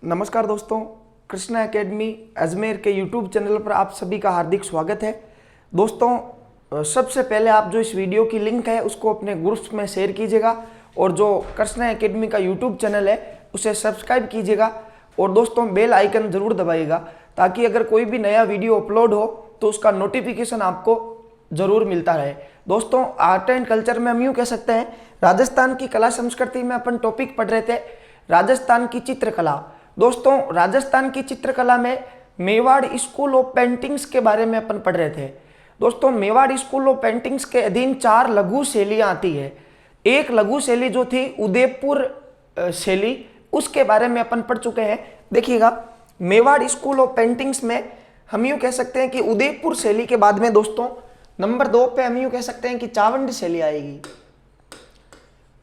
नमस्कार दोस्तों, कृष्णा एकेडमी अजमेर के यूट्यूब चैनल पर आप सभी का हार्दिक स्वागत है। दोस्तों, सबसे पहले आप जो इस वीडियो की लिंक है उसको अपने ग्रुप्स में शेयर कीजिएगा और जो कृष्णा एकेडमी का यूट्यूब चैनल है उसे सब्सक्राइब कीजिएगा और दोस्तों बेल आइकन ज़रूर दबाइएगा ताकि अगर कोई भी नया वीडियो अपलोड हो तो उसका नोटिफिकेशन आपको ज़रूर मिलता रहे। दोस्तों, आर्ट एंड कल्चर में हम यूँ कह सकते हैं राजस्थान की कला संस्कृति में अपन टॉपिक पढ़ रहे थे राजस्थान की चित्रकला। दोस्तों, राजस्थान की चित्रकला में मेवाड़ स्कूल ऑफ पेंटिंग्स के बारे में अपन पढ़ रहे थे। दोस्तों, मेवाड़ स्कूल ऑफ पेंटिंग्स के अधीन 4 लघु शैलियाँ आती है। एक लघु शैली जो थी उदयपुर शैली, उसके बारे में अपन पढ़ चुके हैं। देखिएगा, मेवाड़ स्कूल ऑफ पेंटिंग्स में हम यूँ कह सकते हैं कि उदयपुर शैली के बाद में दोस्तों नंबर 2 पे हम यूँ कह सकते हैं कि चावंड शैली आएगी।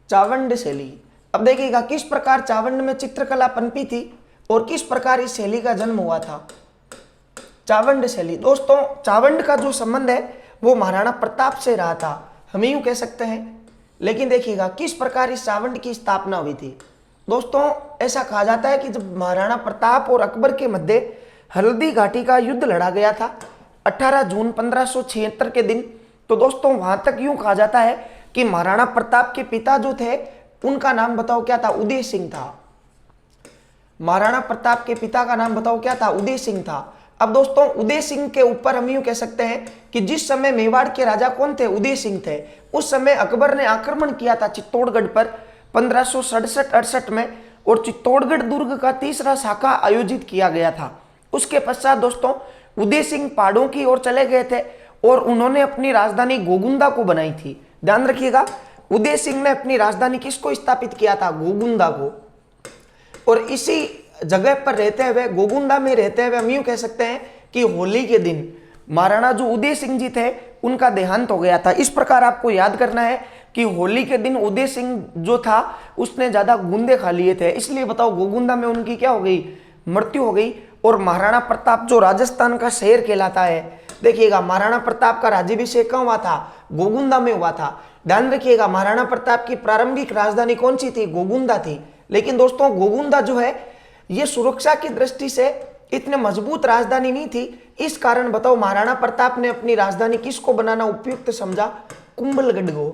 चावंड शैली। अब देखिएगा किस प्रकार चावंड में चित्रकला पनपी थी और किस प्रकार इस शैली का जन्म हुआ था। चावंड शैली। दोस्तों, चावंड का जो संबंध है वो महाराणा प्रताप से रहा था, हम यूं कह सकते हैं। लेकिन देखिएगा किस प्रकार इस चावंड की स्थापना हुई थी। दोस्तों, ऐसा कहा जाता है कि जब महाराणा प्रताप और अकबर के मध्य हल्दी घाटी का युद्ध लड़ा गया था 18 जून 1576 के दिन, तो दोस्तों वहां तक यूं कहा जाता है कि महाराणा प्रताप के पिता जो थे उनका नाम बताओ क्या था? उदय सिंह था। महाराणा प्रताप के पिता का नाम बताओ क्या था? उदय सिंह था। अब दोस्तों, उदय सिंह के ऊपर हम यूं कह सकते हैं कि जिस समय मेवाड़ के राजा कौन थे? उदय सिंह थे। उस समय अकबर ने आक्रमण किया था चित्तौड़गढ़ पर 1567-68 में और चित्तौड़गढ़ दुर्ग का तीसरा शाखा आयोजित किया गया था। उसके पश्चात दोस्तों उदय सिंह पहाड़ों की ओर चले गए थे और उन्होंने अपनी राजधानी गोगुंदा को बनाई थी। ध्यान रखिएगा, उदय सिंह ने अपनी राजधानी किसको स्थापित किया था? गोगुंदा को। और इसी जगह पर रहते हुए, गोगुंदा में रहते हुए हम यूं कह सकते हैं कि होली के दिन महाराणा जो उदय सिंह जी थे उनका देहांत हो गया था। इस प्रकार आपको याद करना है कि होली के दिन उदय सिंह जो था उसने ज्यादा गूंदे खा लिए थे, इसलिए बताओ गोगुंदा में उनकी क्या हो गई? मृत्यु हो गई। और महाराणा प्रताप जो राजस्थान का शहर कहलाता है, देखिएगा महाराणा प्रताप का राज्याभिषेक कहाँ हुआ था? गोगुंदा में हुआ था। ध्यान रखिएगा, महाराणा प्रताप की प्रारंभिक राजधानी कौन सी थी? गोगुंदा थी। लेकिन दोस्तों गोगुंदा जो है ये सुरक्षा की दृष्टि से इतने मजबूत राजधानी नहीं थी। इस कारण बताओ महाराणा प्रताप ने अपनी राजधानी किसको बनाना उपयुक्त समझा? कुंभलगढ़ को।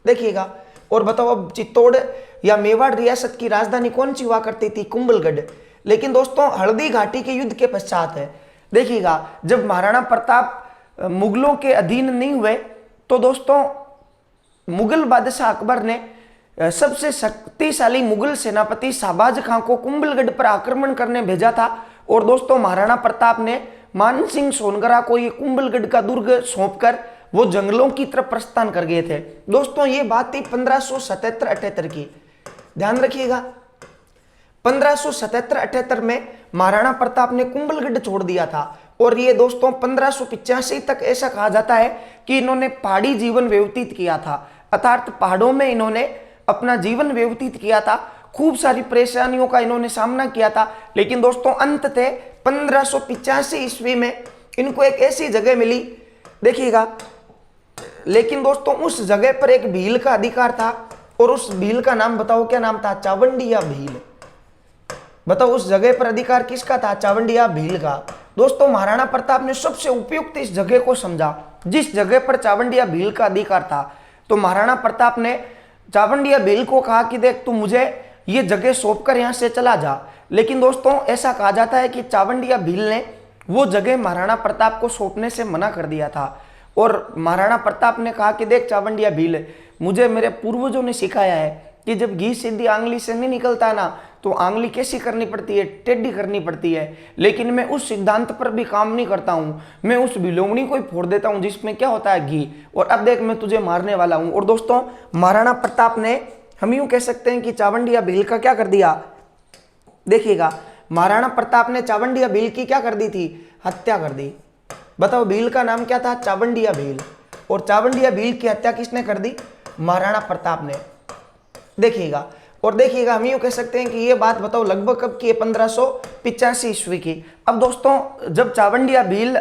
देखिएगा, और बताओ अब चित्तौड़ या मेवाड़ रियासत की राजधानी कौन सी हुआ करती थी? कुंभलगढ़। लेकिन दोस्तों हल्दी घाटी के युद्ध के पश्चात है, देखिएगा जब महाराणा प्रताप मुगलों के अधीन नहीं हुए तो दोस्तों मुगल बादशाह अकबर ने सबसे शक्तिशाली मुगल सेनापति शाहबाज खां को कुंभलगढ़ पर आक्रमण करने भेजा था। और दोस्तों महाराणा प्रताप ने मान सिंह सोनगरा को ये कुंभलगढ़ का दुर्ग सौंपकर वो जंगलों की तरफ प्रस्थान कर गए थे। दोस्तों ये बात थी 1577-78 की। ध्यान रखिएगा, 1577-78 में महाराणा प्रताप ने कुंभलगढ़ छोड़ दिया था। और ये दोस्तों 1585 तक ऐसा कहा जाता है कि इन्होंने पहाड़ी जीवन व्यतीत किया था, अर्थात पहाड़ों में इन्होंने अपना जीवन व्यतीत किया था। खूब सारी परेशानियों का इन्होंने सामना किया था। लेकिन दोस्तों अंततः 1585 ईस्वी में इनको एक ऐसी जगह मिली, देखिएगा। लेकिन दोस्तों उस जगह पर एक भील का अधिकार था और उस भील का नाम बताओ क्या नाम था? चावंडिया भील। बताओ उस जगह पर अधिकार किसका था? चावंडिया भील का। दोस्तों महाराणा प्रताप ने सबसे उपयुक्त इस जगह को समझा जिस जगह पर चावंडिया भील का अधिकार था। तो महाराणा प्रताप ने चावंडिया भील को कहा कि देख तू मुझे ये जगह सौंपकर यहाँ से चला जा। लेकिन दोस्तों ऐसा कहा जाता है कि चावंडिया भील ने वो जगह महाराणा प्रताप को सौंपने से मना कर दिया था। और महाराणा प्रताप ने कहा कि देख चावंडिया भील, मुझे मेरे पूर्वजों ने सिखाया है कि जब घी सीधी आंगली से नहीं निकलता है ना तो आंगली कैसी करनी पड़ती है? टेढ़ी करनी पड़ती है। लेकिन मैं उस सिद्धांत पर भी काम नहीं करता हूँ, मैं उस बिलोंगनी को ही फोड़ देता हूँ जिसमें क्या होता है? घी। और अब देख मैं तुझे मारने वाला हूँ। और दोस्तों महाराणा प्रताप ने, हम यूँ कह सकते हैं कि चावंडिया भील का क्या कर दिया? देखिएगा, महाराणा प्रताप ने चावंडिया भील की क्या कर दी थी? हत्या कर दी। बताओ भील का नाम क्या था? चावंडिया भील। और चावंडिया भील की हत्या किसने कर दी? महाराणा प्रताप ने। देखिएगा, और देखिएगा हम यूँ कह सकते हैं कि ये बात बताओ लगभग कब की है? 1585 ईस्वी की। अब दोस्तों जब चावंडिया भील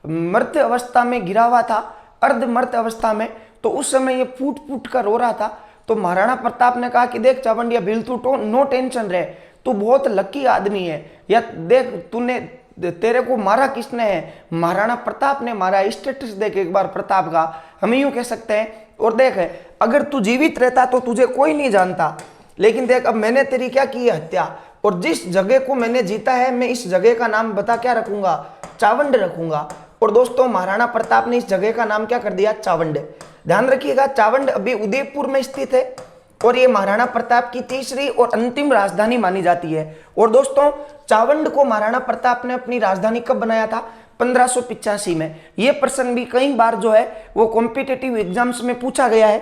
मृत अवस्था में गिरा हुआ था, अर्ध मृत अवस्था में, तो उस समय ये फूट फूट कर रो रहा था। तो महाराणा प्रताप ने कहा कि देख चावंडिया भील तू नो टेंशन रहे, तू बहुत लकी आदमी है, या देख तूने तेरे को मारा किसने है, महाराणा प्रताप ने मारा। स्टेटस देख एक बार प्रताप का, हम यूं कह सकते हैं। और देख अगर तू जीवित रहता तो तुझे कोई नहीं जानता, लेकिन देख अब मैंने तेरी क्या की है, हत्या। और जिस जगह को मैंने जीता है मैं इस जगह का नाम बता क्या रखूंगा, चावंड रखूंगा। और दोस्तों महाराणा प्रताप ने इस जगह का नाम क्या कर दिया, चावंड। ध्यान रखिएगा चावंड अभी उदयपुर में स्थित है और ये महाराणा प्रताप की तीसरी और अंतिम राजधानी मानी जाती है। और दोस्तों चावंड को महाराणा प्रताप ने अपनी राजधानी कब बनाया था, 1585 में। ये प्रश्न भी कई बार जो है वो कॉम्पिटिटिव एग्जाम्स में पूछा गया है।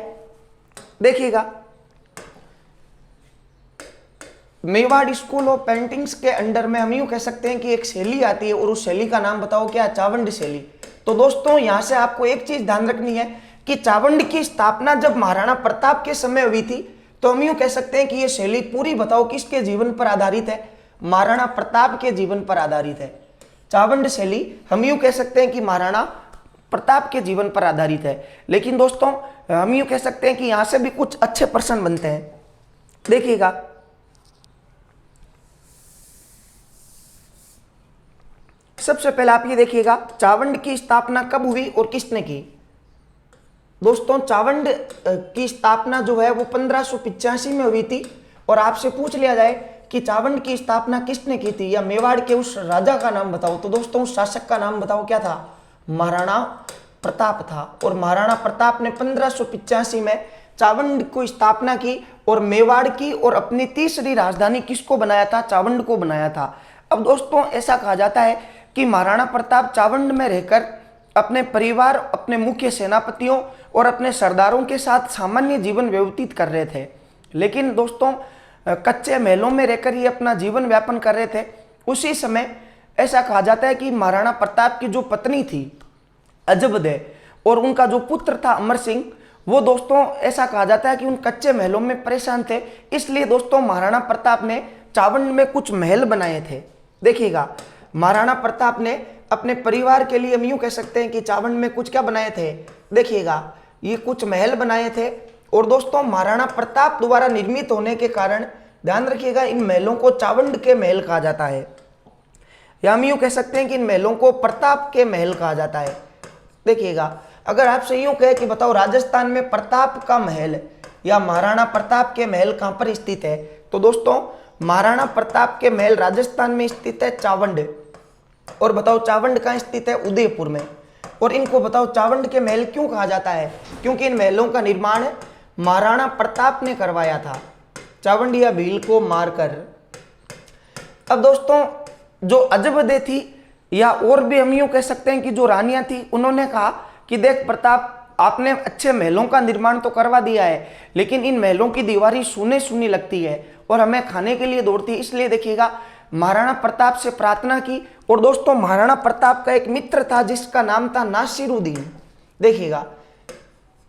देखिएगा मेवाड़ स्कूल ऑफ पेंटिंग्स के अंडर में हम यूं कह सकते हैं कि एक शैली आती है और उस शैली का नाम बताओ क्या, चावंड शैली। तो दोस्तों यहां से आपको एक चीज ध्यान रखनी है कि चावंड की स्थापना जब महाराणा प्रताप के समय हुई थी, तो हम यूं कह सकते हैं कि यह शैली पूरी बताओ किसके जीवन पर आधारित है, महाराणा प्रताप के जीवन पर आधारित है। चावंड शैली हम यूं कह सकते हैं कि महाराणा प्रताप के जीवन पर आधारित है। लेकिन दोस्तों हम यूं कह सकते हैं कि यहां से भी कुछ अच्छे प्रश्न बनते हैं। देखिएगा सबसे पहले आप ये देखिएगा चावंड की स्थापना कब हुई और किसने की। दोस्तों चावंड की स्थापना जो है वो 1585 में हुई थी। और आपसे पूछ लिया जाए कि चावंड की स्थापना किसने की थी या मेवाड़ के उस राजा का नाम बताओ, तो दोस्तों उस शासक का नाम बताओ क्या था, महाराणा प्रताप था। और महाराणा प्रताप ने 1585 में चावंड को स्थापना की और मेवाड़ की और अपनी तीसरी राजधानी किसको बनाया था, चावंड को बनाया था। अब दोस्तों ऐसा कहा जाता है कि महाराणा प्रताप चावंड में रहकर अपने परिवार, अपने मुख्य सेनापतियों और अपने सरदारों के साथ सामान्य जीवन व्यतीत कर रहे थे। लेकिन दोस्तों कच्चे महलों में रहकर ये अपना जीवन यापन कर रहे थे। उसी समय ऐसा कहा जाता है कि महाराणा प्रताप की जो पत्नी थी अजबदे और उनका जो पुत्र था अमर सिंह, वो दोस्तों ऐसा कहा जाता है कि उन कच्चे महलों में परेशान थे। इसलिए दोस्तों महाराणा प्रताप ने चावंड में कुछ महल बनाए थे। देखिएगा महाराणा प्रताप ने अपने परिवार के लिए हम यूं कह सकते हैं कि चावंड में कुछ क्या बनाए थे, देखिएगा ये कुछ महल बनाए थे। और दोस्तों महाराणा प्रताप द्वारा निर्मित होने के कारण ध्यान रखिएगा इन महलों को चावंड के महल कहा जाता है, या हम यूं कह सकते हैं कि इन महलों को प्रताप के महल कहा जाता है। देखिएगा अगर आपसे यूं कहे कि बताओ राजस्थान में प्रताप का महल या महाराणा प्रताप के महल कहां पर स्थित है, तो दोस्तों महाराणा प्रताप के महल राजस्थान में स्थित है चावंड। और बताओ चावंड कहां स्थित है, उदयपुर में। और इनको बताओ चावंड के महल क्यों कहा जाता है, क्योंकि इन महलों का निर्माण महाराणा प्रताप ने करवाया था, चावंड या भील को मारकर। अब दोस्तों जो अजबदे थी या और भी हम यूं कह सकते हैं कि जो रानियां थी, उन्होंने कहा कि देख प्रताप आपने अच्छे महलों का निर्माण तो करवा दिया है, लेकिन इन महलों की दीवारें सूनी सूनी लगती है और हमें खाने के लिए दौड़ती है। इसलिए देखिएगा महाराणा प्रताप से प्रार्थना की। और दोस्तों महाराणा प्रताप का एक मित्र था जिसका नाम था नासिरुद्दीन। देखिएगा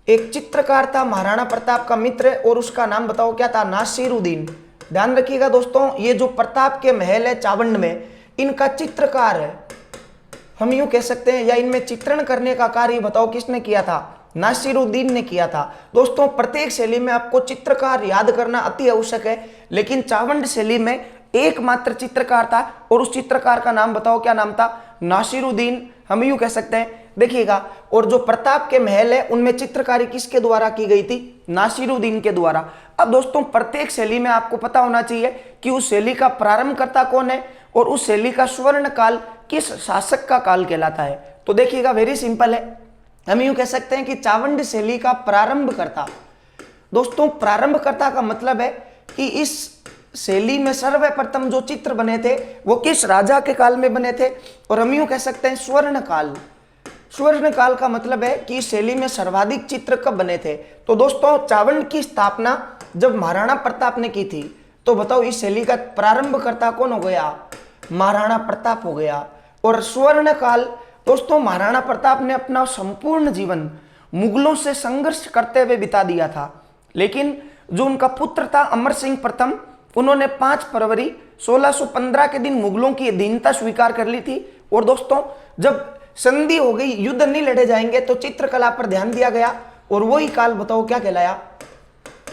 एक चित्रकार था महाराणा प्रताप का मित्र और उसका नाम बताओ क्या था, नासिरुद्दीन। ध्यान रखिएगा दोस्तों ये जो प्रताप के महल है चावंड में, इनका चित्रकार है हम यूं कह सकते हैं, या इनमें चित्रण करने का कार्य बताओ किसने किया था, नासिरुद्दीन ने किया था। दोस्तों प्रत्येक शैली में आपको चित्रकार याद करना अति आवश्यक है, लेकिन चावंड शैली में एकमात्र चित्रकार था और उस चित्रकार का नाम बताओ क्या नाम था, नासिरुद्दीन हम यूं कह सकते हैं। देखिएगा और जो प्रताप के महल है उनमें चित्रकारी किसके द्वारा की गई थी, नासिरुद्दीन के द्वारा। अब दोस्तों प्रत्येक शैली में आपको पता होना चाहिए कि उस शैली का प्रारंभकर्ता कौन है और उस शैली का स्वर्ण काल किस शासक का काल कहलाता है। तो देखिएगा वेरी सिंपल है, हम यूं कह सकते हैं कि चावंड शैली का प्रारंभकर्ता। दोस्तों प्रारंभकर्ता का मतलब है कि इस शैली में सर्वप्रथम जो चित्र बने थे वो किस राजा के काल में बने थे, और हम यूं कह सकते हैं स्वर्ण काल। स्वर्ण काल का मतलब है कि इस शैली में सर्वाधिक चित्र कब बने थे। तो दोस्तों चावंड की स्थापना जब महाराणा प्रताप ने की थी, तो बताओ इस शैली का प्रारंभकर्ता कौन हो गया, महाराणा प्रताप हो गया। और स्वर्ण काल दोस्तों महाराणा प्रताप ने अपना संपूर्ण जीवन मुगलों से संघर्ष करते हुए बिता दिया था। लेकिन जो उनका पुत्र था अमर सिंह प्रथम, उन्होंने 5 फरवरी 1615 के दिन मुगलों की अधीनता स्वीकार कर ली थी। और दोस्तों जब संधि हो गई, युद्ध नहीं लड़े जाएंगे, तो चित्रकला पर ध्यान दिया गया और वही काल बताओ क्या कहलाया,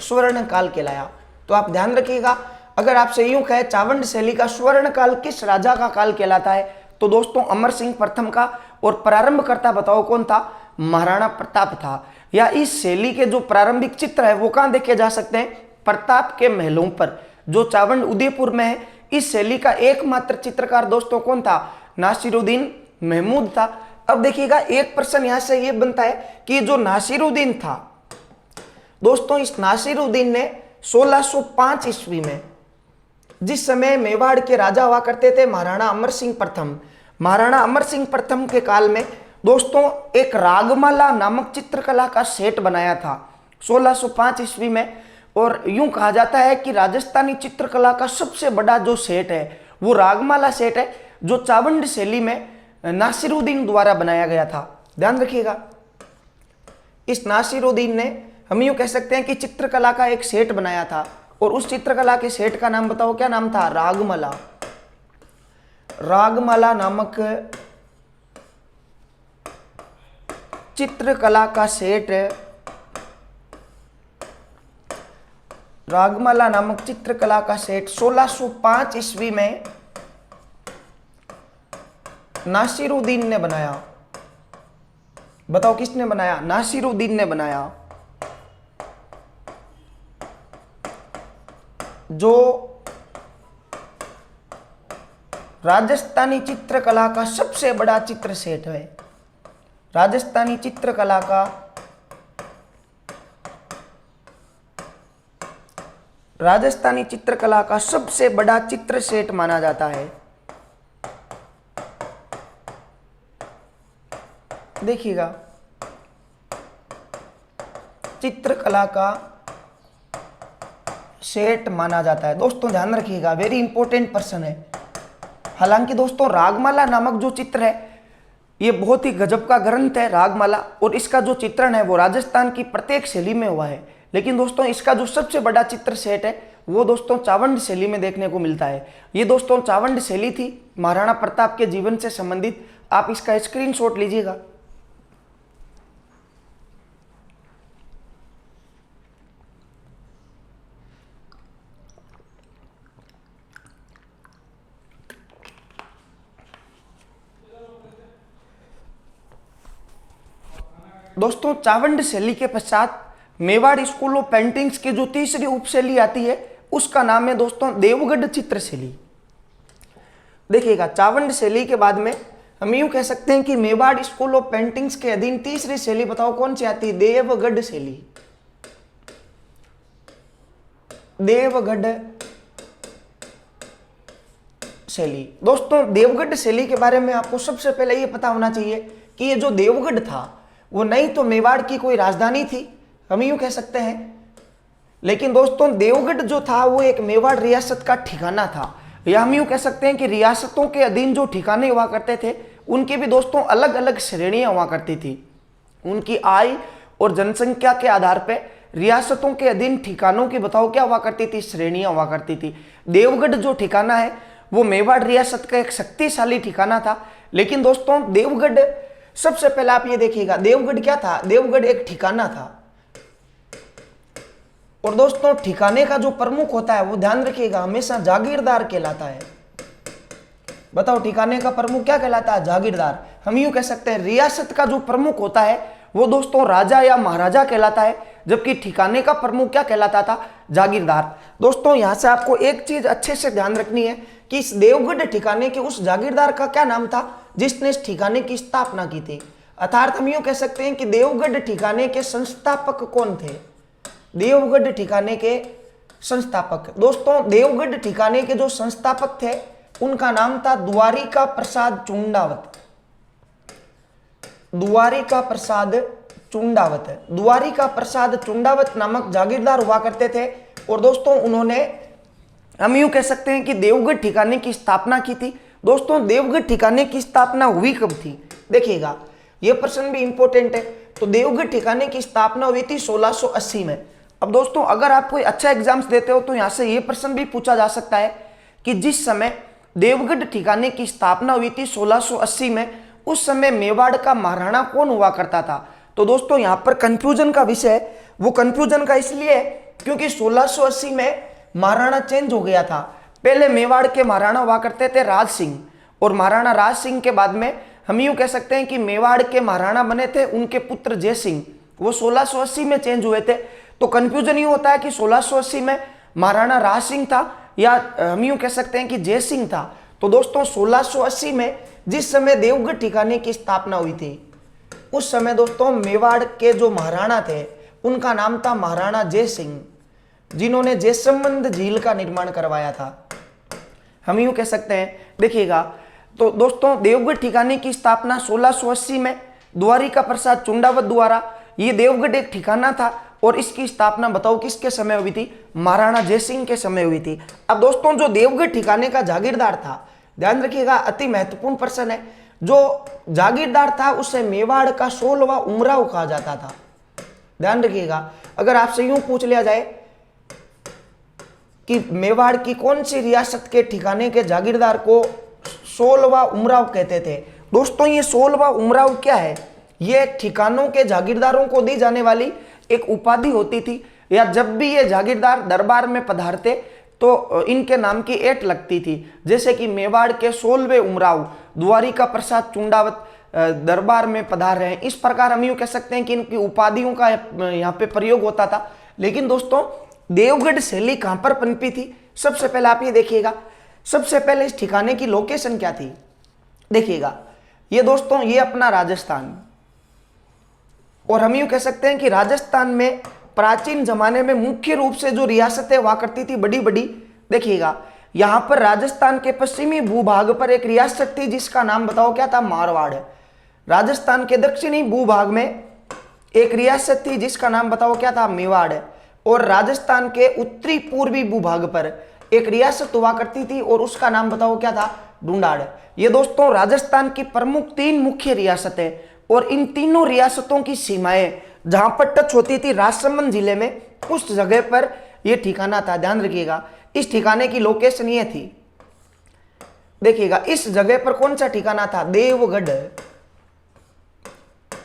स्वर्ण काल कहलाया। तो आप ध्यान रखिएगा अगर आपसे यूं कहे चावंड शैली का स्वर्ण काल किस राजा का काल कहलाता है, तो दोस्तों अमर सिंह प्रथम का। और प्रारंभकर्ता बताओ कौन था? महाराणा प्रताप था। या इस शैली के जो प्रारंभिक चित्र है वो कहां देखे जा सकते हैं? प्रताप के महलों पर, जो चावंड उदयपुर में है। इस शैली का एकमात्र चित्रकार दोस्तों कौन था? नासिरुद्दीन महमूद था। अब देखिएगा एक प्रश्न यहां से ये बनता है कि जो नासिरुद्दीन था दोस्तों, इस नासिरुद्दीन ने 1605 ईस्वी में, जिस समय मेवाड़ के राजा हुआ करते थे महाराणा अमर सिंह प्रथम, महाराणा अमर सिंह प्रथम के काल में दोस्तों एक रागमाला नामक चित्रकला का सेट बनाया था 1605 ईस्वी में। और यूं कहा जाता है कि राजस्थानी चित्रकला का सबसे बड़ा जो सेट है वो रागमाला सेट है, जो चावंड शैली में नासिरुद्दीन द्वारा बनाया गया था। ध्यान रखिएगा, इस नासिरुद्दीन ने, हम यूं कह सकते हैं कि चित्रकला का एक सेट बनाया था। और उस चित्रकला के सेट का नाम बताओ, क्या नाम था? रागमाला। रागमाला नामक चित्रकला का सेट, रागमाला नामक चित्रकला का सेट 1605 ईस्वी में नासिरुद्दीन ने बनाया। बताओ किसने बनाया? नासिरुद्दीन ने बनाया। जो राजस्थानी चित्रकला का सबसे बड़ा चित्र सेट है, राजस्थानी चित्रकला का, राजस्थानी चित्रकला का सबसे बड़ा चित्र सेट माना जाता है। देखिएगा, चित्रकला का सेट माना जाता है। दोस्तों ध्यान रखिएगा, वेरी इंपॉर्टेंट प्रश्न है। हालांकि दोस्तों रागमाला नामक जो चित्र है ये बहुत ही गजब का ग्रंथ है रागमाला, और इसका जो चित्रण है वो राजस्थान की प्रत्येक शैली में हुआ है। लेकिन दोस्तों इसका जो सबसे बड़ा चित्र सेट है वो दोस्तों चावंड शैली में देखने को मिलता है। ये दोस्तों चावंड शैली थी महाराणा प्रताप के जीवन से संबंधित। आप इसका स्क्रीनशॉट लीजिएगा। दोस्तों चावंड शैली के पश्चात मेवाड़ स्कूल ऑफ पेंटिंग्स की जो तीसरी उपशैली आती है उसका नाम है दोस्तों देवगढ़ चित्र शैली। देखिएगा, चावंड शैली के बाद में हम यूं कह सकते हैं कि मेवाड़ स्कूल ऑफ पेंटिंग्स के अधीन तीसरी शैली बताओ कौन सी आती है? देवगढ़ शैली। देवगढ़ शैली। दोस्तों देवगढ़ शैली के बारे में आपको सबसे पहले ये पता होना चाहिए कि ये जो देवगढ़ था वो नहीं तो मेवाड़ की कोई राजधानी थी, हम यूं कह सकते हैं, लेकिन दोस्तों देवगढ़ जो था वो एक मेवाड़ रियासत का ठिकाना था। या हम यूं कह सकते हैं कि रियासतों के अधीन जो ठिकाने हुआ करते थे उनकी भी दोस्तों अलग अलग श्रेणियां हुआ करती थी। उनकी आय और जनसंख्या के आधार पर रियासतों के अधीन ठिकानों की बताओ क्या हुआ करती थी? श्रेणियां हुआ करती थी। देवगढ़ जो ठिकाना है वो मेवाड़ रियासत का एक शक्तिशाली ठिकाना था। लेकिन दोस्तों देवगढ़, सबसे पहले आप ये देखिएगा, देवगढ़ क्या था? देवगढ़ एक ठिकाना था। और दोस्तों ठिकाने का जो प्रमुख होता है वो ध्यान रखिएगा हमेशा जागीरदार कहलाता है। बताओ ठिकाने का प्रमुख क्या कहलाता है? जागीरदार। हम यूं कह सकते हैं रियासत का जो प्रमुख होता है वो दोस्तों राजा या महाराजा कहलाता है, जबकि ठिकाने का प्रमुख क्या कहलाता था? जागीरदार। दोस्तों यहां से आपको एक चीज अच्छे से ध्यान रखनी है कि इस देवगढ़ ठिकाने के उस जागीरदार का क्या नाम था जिसने इस ठिकाने की स्थापना की थी। अर्थात हम यूं कह सकते हैं कि देवगढ़ ठिकाने के संस्थापक कौन थे? देवगढ़ ठिकाने के संस्थापक, दोस्तों देवगढ़ ठिकाने के जो संस्थापक थे उनका नाम था द्वारिका प्रसाद चुंडावत। द्वारिका प्रसाद चुंडावत। द्वारिका प्रसाद चुंडावत नामक जागीरदार हुआ करते थे। और दोस्तों उन्होंने, हम यूं कह सकते हैं कि देवगढ़ ठिकाने की स्थापना की थी। दोस्तों देवगढ़ ठिकाने की स्थापना हुई कब थी? देखिएगा यह प्रश्न भी इंपॉर्टेंट है। तो देवगढ़ ठिकाने की स्थापना हुई थी 1680 में। अब दोस्तों अगर आप कोई अच्छा एग्जाम्स देते हो तो यहां से यह प्रश्न भी पूछा जा सकता है कि जिस समय देवगढ़ ठिकाने की स्थापना हुई थी 1680 में, उस समय मेवाड़ का महाराणा कौन हुआ करता था? तो दोस्तों यहां पर कंफ्यूजन का विषय है। वो कंफ्यूजन का इसलिए है क्योंकि 1680 में महाराणा चेंज हो गया था। पहले मेवाड़ के महाराणा हुआ करते थे राज सिंह, और महाराणा राज सिंह के बाद में हम यूं कह सकते हैं कि मेवाड़ के महाराणा बने थे उनके पुत्र जय सिंह, वो 1680 में चेंज हुए थे। तो कंफ्यूजन ये होता है कि 1680 में महाराणा राज सिंह था या हम यूं कह सकते हैं कि जय सिंह था। तो दोस्तों 1680 में जिस समय देवगढ़ ठिकाने की स्थापना हुई थी, उस समय दोस्तों मेवाड़ के जो महाराणा थे उनका नाम था महाराणा जय सिंह, जिन्होंने जयसंबंध झील का निर्माण करवाया था, हम यूं कह सकते हैं। देखिएगा, तो दोस्तों देवगढ़ ठिकाने की स्थापना 1680 में द्वारिका प्रसाद चुंडावत द्वारा, ये देवगढ़ एक ठिकाना था और इसकी स्थापना बताओ किसके समय हुई थी? महाराणा जय सिंह के समय हुई थी। अब दोस्तों जो देवगढ़ ठिकाने का जागीरदार था, ध्यान रखिएगा, अति महत्वपूर्ण प्रश्न है, जो जागीरदार था उसे मेवाड़ का 16वां उमराव कहा जाता था। ध्यान रखिएगा, अगर आपसे यूं पूछ लिया जाए कि मेवाड़ की कौन सी रियासत के ठिकाने के जागीरदार को 16वां उमराव कहते थे, दोस्तों ये 16वां उमराव क्या है? ये ठिकानों के जागीरदारों को दी जाने वाली एक उपाधि होती थी, या जब भी ये जागीरदार दरबार में पधारते तो इनके नाम की ऐट लगती थी। जैसे कि मेवाड़ के 16वें उमराव द्वारिका प्रसाद चुंडावत दरबार में पधार रहे हैं, इस प्रकार हम यूं कह सकते हैं कि इनकी उपाधियों का यहाँ पे प्रयोग होता था। लेकिन दोस्तों देवगढ़ शैली कहां पर पनपी थी? सबसे पहले आप ये देखिएगा, सबसे पहले इस ठिकाने की लोकेशन क्या थी? देखिएगा, ये दोस्तों ये अपना राजस्थान, और हम यूं कह सकते हैं कि राजस्थान में प्राचीन जमाने में मुख्य रूप से जो रियासतें हुआ करती थी बड़ी बड़ी, देखिएगा यहां पर राजस्थान के पश्चिमी भूभाग पर एक रियासत थी जिसका नाम बताओ क्या था? मारवाड़। राजस्थान के दक्षिणी भूभाग में एक रियासत थी जिसका नाम बताओ क्या था? मेवाड़। और राजस्थान के उत्तरी पूर्वी भूभाग पर एक रियासत हुआ करती थी और उसका नाम बताओ क्या था? ढूंढाड़। ये दोस्तों राजस्थान की प्रमुख 3 मुख्य रियासतें, और इन तीनों रियासतों की सीमाएं जहां पर टच होती थी राजसमंद जिले में, उस जगह पर यह ठिकाना था। ध्यान रखिएगा, इस ठिकाने की लोकेशन ये थी। देखिएगा, इस जगह पर कौन सा ठिकाना था? देवगढ़।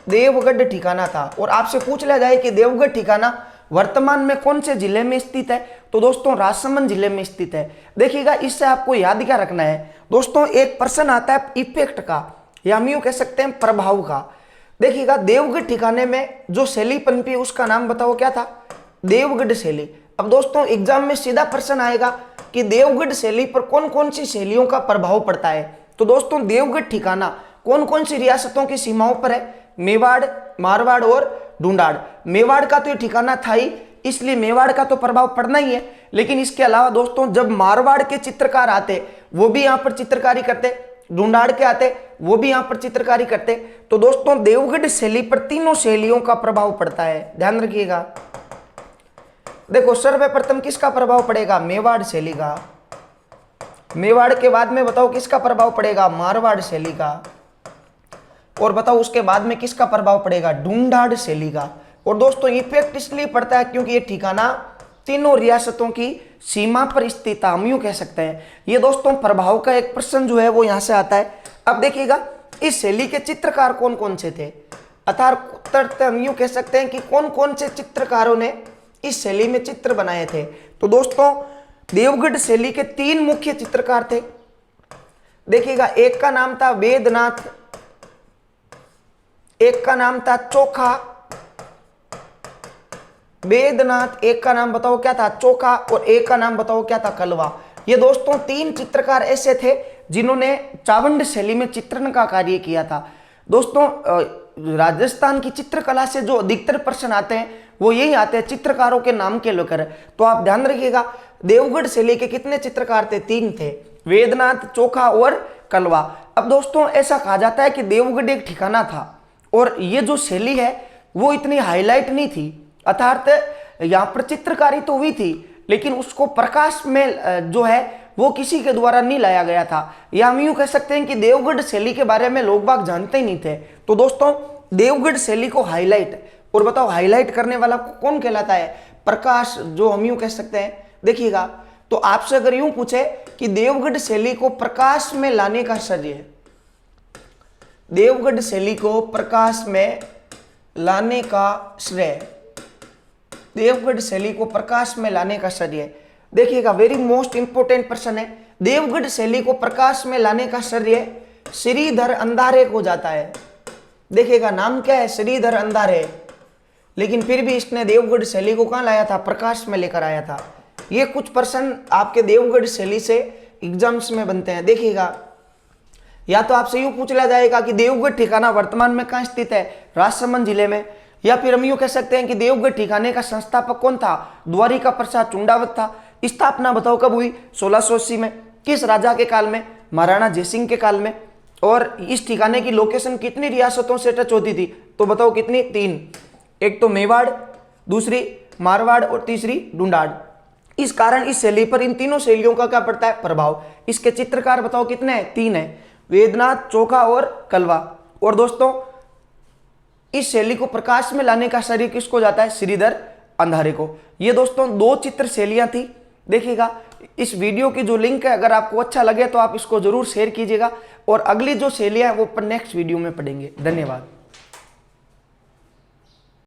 देवगढ़ ठिकाना था। और आपसे पूछ लिया जाए कि देवगढ़ ठिकाना वर्तमान में कौन से जिले में स्थित है, तो दोस्तों राजसमंद जिले में स्थित है। देखिएगा, इससे आपको याद क्या रखना है दोस्तों, एक प्रश्न आता है इफेक्ट का, या हम यूं कह सकते हैं प्रभाव का। देखिएगा, देवगढ़ ठिकाने में जो शैली पनपी उसका नाम बताओ क्या था? देवगढ़ शैली। अब दोस्तों एग्जाम में सीधा प्रश्न आएगा कि देवगढ़ शैली पर कौन कौन सी शैलियों का प्रभाव पड़ता है। तो दोस्तों देवगढ़ ठिकाना कौन कौन सी रियासतों की सीमाओं पर है? मेवाड़, मारवाड़ और ढूंढाड़। मेवाड़ का तो ये ठिकाना था ही, इसलिए मेवाड़ का तो प्रभाव पड़ना ही है। लेकिन इसके अलावा दोस्तों जब मारवाड़ के चित्रकार आते वो भी यहाँ पर चित्रकारी करते, ढूंढाड़ के आते वो भी यहाँ पर चित्रकारी करते। तो दोस्तों देवगढ़ शैली पर तीनों शैलियों का प्रभाव पड़ता है, ध्यान रखिएगा। देखो सर्वप्रथम किसका प्रभाव पड़ेगा? मेवाड़ शैली का। मेवाड़ के बाद में बताओ किसका प्रभाव पड़ेगा? मारवाड़ शैली का। और बताओ उसके बाद में किसका प्रभाव पड़ेगा? ढूंढाड़ शैली का। और दोस्तों इफेक्ट इसलिए पड़ता है क्योंकि ये ठिकाना तीनों रियासतों की सीमा पर स्थित है, हम यूं कह सकते हैं। ये दोस्तों प्रभाव का एक प्रश्न जो है वो यहां से आता है। अब देखिएगा, इस शैली के चित्रकार कौन कौन से थे, अर्थात हम यूं कह सकते हैं कि कौन कौन से चित्रकारों ने इस शैली में चित्र बनाए थे। तो दोस्तों देवगढ़ शैली के 3 मुख्य चित्रकार थे। देखिएगा, एक का नाम था वेदनाथ, एक का नाम था चोखा, वेदनाथ, एक का नाम बताओ क्या था? चोखा, और एक का नाम बताओ क्या था? कलवा। ये दोस्तों 3 चित्रकार ऐसे थे जिन्होंने चावंड शैली में चित्रण का कार्य किया था। दोस्तों राजस्थान की चित्रकला से जो अधिकतर प्रश्न आते हैं वो यही आते हैं चित्रकारों के नाम के लेकर। तो आप ध्यान रखिएगा, देवगढ़ शैली के कितने चित्रकार थे? 3 थे, वेदनाथ, चोखा और कलवा। अब दोस्तों ऐसा कहा जाता है कि देवगढ़ एक ठिकाना था और ये जो शैली है वो इतनी हाईलाइट नहीं थी, अर्थात यहाँ पर चित्रकारी तो हुई थी लेकिन उसको प्रकाश में जो है वो किसी के द्वारा नहीं लाया गया था। या हम यूं कह सकते हैं कि देवगढ़ शैली के बारे में लोग बाग जानते ही नहीं थे। तो दोस्तों देवगढ़ शैली को हाईलाइट, और बताओ हाईलाइट करने वाला कौन कहलाता है? प्रकाश, जो हम यूं कह सकते हैं। देखिएगा, तो आपसे अगर यूं पूछे कि देवगढ़ शैली को प्रकाश में लाने का श्रेय, देवगढ़ शैली को प्रकाश में लाने का श्रेय, देवगढ़ शैली को प्रकाश में लाने का श्रेय देखिएगा वेरी मोस्ट इंपोर्टेंट पर्सन है। देवगढ़ शैली को प्रकाश में लाने का श्रेय श्रीधर अंधारे को जाता है। देखिएगा नाम क्या है, श्रीधर अंधारे, लेकिन फिर भी इसने देवगढ़ शैली को कहां लाया था, प्रकाश में लेकर आया था। ये कुछ प्रश्न आपके देवगढ़ शैली से एग्जाम्स में बनते हैं। देखिएगा या तो आपसे यूं पूछ लिया जाएगा कि देवगढ़ ठिकाना वर्तमान में कहां स्थित है, राजसमंद जिले में, या फिर हम यूं कह सकते हैं कि देवगढ़ ठिकाने का संस्थापक कौन था, द्वारिका प्रसाद चुंडावत था। स्थापना बताओ कब हुई, 1680 में। किस राजा के काल में, महाराणा जयसिंह के काल में। और इस ठिकाने की लोकेशन कितनी रियासतों से टच होती थी, तो बताओ कितनी, 3। एक तो मेवाड़, दूसरी मारवाड़ और तीसरी डुंडाड़। इस कारण इस शैली पर इन तीनों शैलियों का क्या पड़ता है, प्रभाव। इसके चित्रकार बताओ कितने हैं, 3 है, वेदनाथ, चोखा और कलवा। और दोस्तों इस शैली को प्रकाश में लाने का श्रेय किसको जाता है, श्रीधर अंधारे को। ये दोस्तों 2 चित्र शैलियां थी। देखिएगा इस वीडियो की जो लिंक है, अगर आपको अच्छा लगे तो आप इसको जरूर शेयर कीजिएगा, और अगली जो शैलियां हैं वो अपन नेक्स्ट वीडियो में पढ़ेंगे। धन्यवाद।